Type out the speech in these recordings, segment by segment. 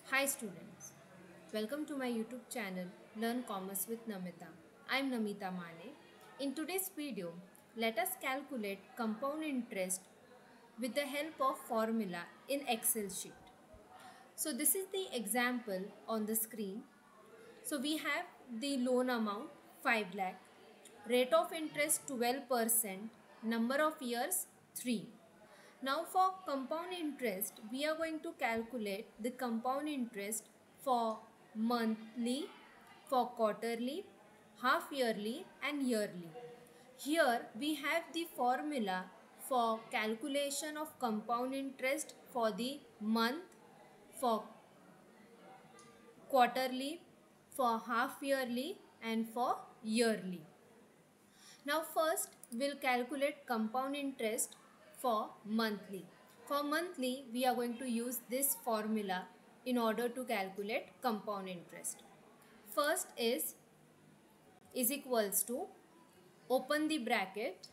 Hi students, welcome to my YouTube channel Learn Commerce with Namita. I am Namita Mane. In today's video, let us calculate compound interest with the help of formula in Excel sheet. So this is the example on the screen. So we have the loan amount 5 lakh, rate of interest 12%, number of years 3. Now for compound interest, we are going to calculate the compound interest for monthly, for quarterly, half yearly and yearly. Here we have the formula for calculation of compound interest for the month, for quarterly, for half yearly and for yearly. Now first we'll calculate compound interest for monthly. For monthly we are going to use this formula in order to calculate compound interest. First is equals to, open the bracket,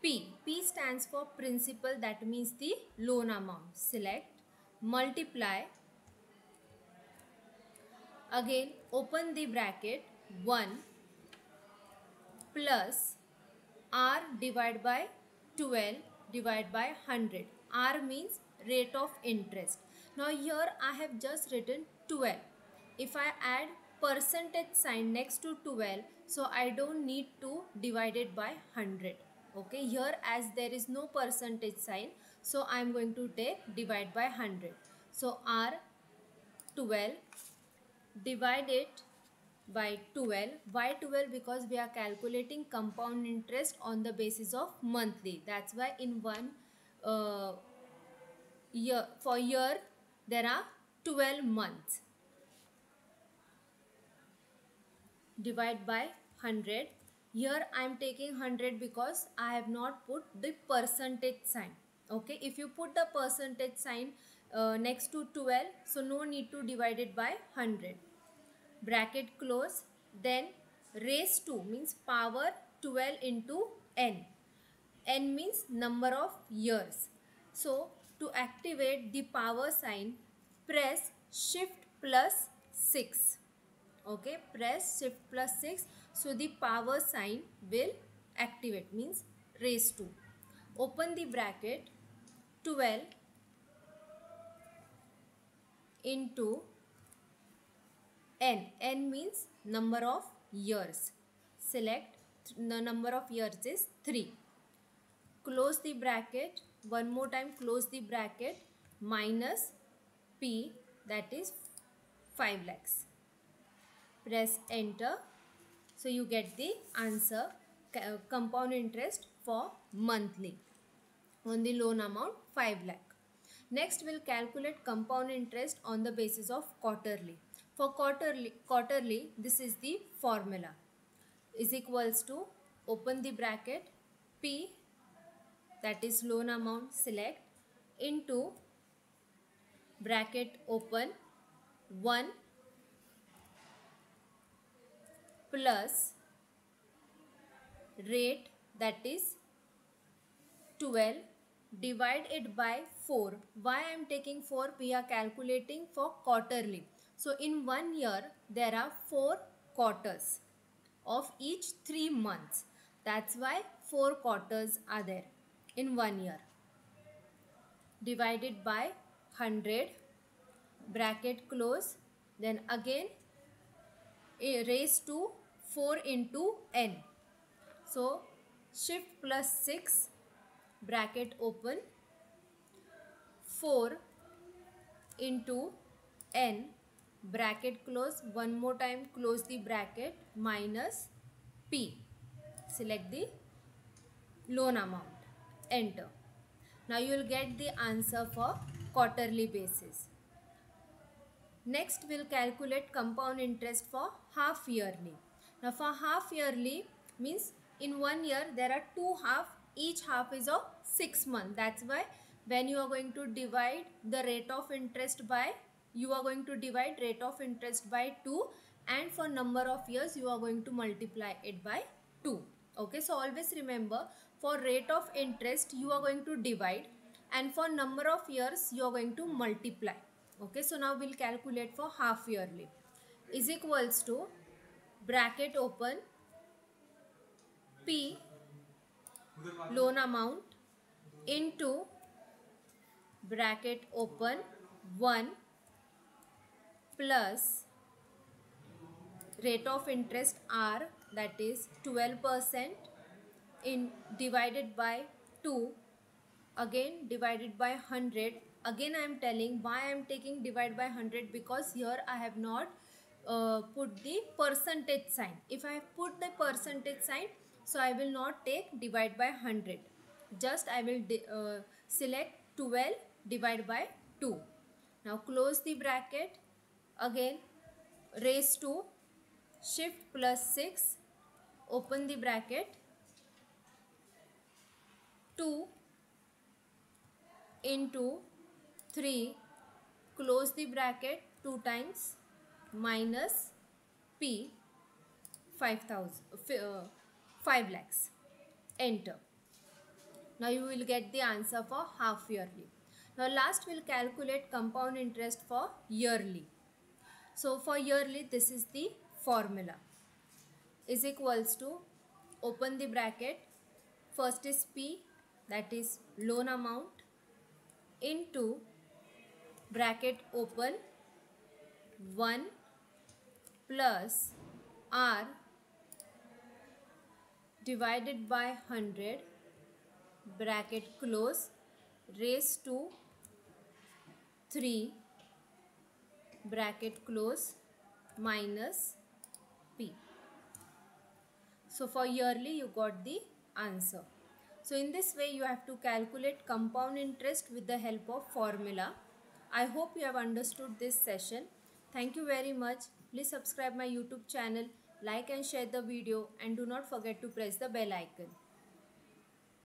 P. P stands for principal, that means the loan amount. Select, multiply, again open the bracket, 1 plus R divided by 12 divided by 100. R means rate of interest. Now here I have just written 12. If I add percentage sign next to 12, so I don't need to divide it by 100. Okay, here as there is no percentage sign, so I am going to take divide by 100. So R 12 divide it by 12. Why 12? Because we are calculating compound interest on the basis of monthly. That's why in one year, for year there are 12 months. Divide by 100. Here I am taking 100 because I have not put the percentage sign. Okay, if you put the percentage sign next to 12, so no need to divide it by 100. Bracket close, then raise to means power 12 into n. N means number of years. So to activate the power sign, press shift plus 6. Okay, press shift plus 6, so the power sign will activate, means raise to. Open the bracket, 12 into n. N means number of years. Select, the number of years is 3. Close the bracket, one more time close the bracket, minus P, that is 5 lakhs. Press enter. So you get the answer, compound interest for monthly on the loan amount 5 lakh. Next we'll calculate compound interest on the basis of quarterly. For quarterly this is the formula, is equals to, open the bracket, P, that is loan amount, select, into bracket open, 1 plus rate, that is 12, divide it by 4. Why I am taking 4? We are calculating for quarterly. So in 1 year there are 4 quarters of each 3 months. That's why 4 quarters are there in 1 year. Divided by 100, bracket close, then again raised to 4 into n. So shift plus 6, bracket open, 4 into n, bracket close, one more time close the bracket, minus P. Select the loan amount, enter. Now you will get the answer for quarterly basis. Next we'll calculate compound interest for half yearly. Now for half yearly means in 1 year there are 2 half, each half is of 6 months. That's why when you are going to divide the rate of interest by, you are going to divide rate of interest by 2, and for number of years you are going to multiply it by 2. Okay, so always remember, for rate of interest you are going to divide, and for number of years you are going to multiply. Okay, so now we'll calculate for half yearly. Is equals to bracket open P loan amount into bracket open 1 plus rate of interest R, that is 12%, in divided by 2, again divided by 100. Again I am telling why I am taking divide by 100, because here I have not put the percentage sign. If I have put the percentage sign, so I will not take divide by 100. Just I will select 12 divide by 2. Now close the bracket. Again raise to shift plus 6, open the bracket, 2 into 3, close the bracket, 2 times, minus P 5 lakhs. Enter. Now you will get the answer for half yearly. Now last we'll calculate compound interest for yearly. So for yearly, this is the formula. Is equals to, open the bracket, first is P, that is loan amount, into bracket open 1 plus R divided by 100, bracket close, raise to 3, bracket close, minus P. So for yearly you got the answer. So in this way you have to calculate compound interest with the help of formula. I hope you have understood this session. Thank you very much. Please subscribe my YouTube channel, like and share the video, and do not forget to press the bell icon.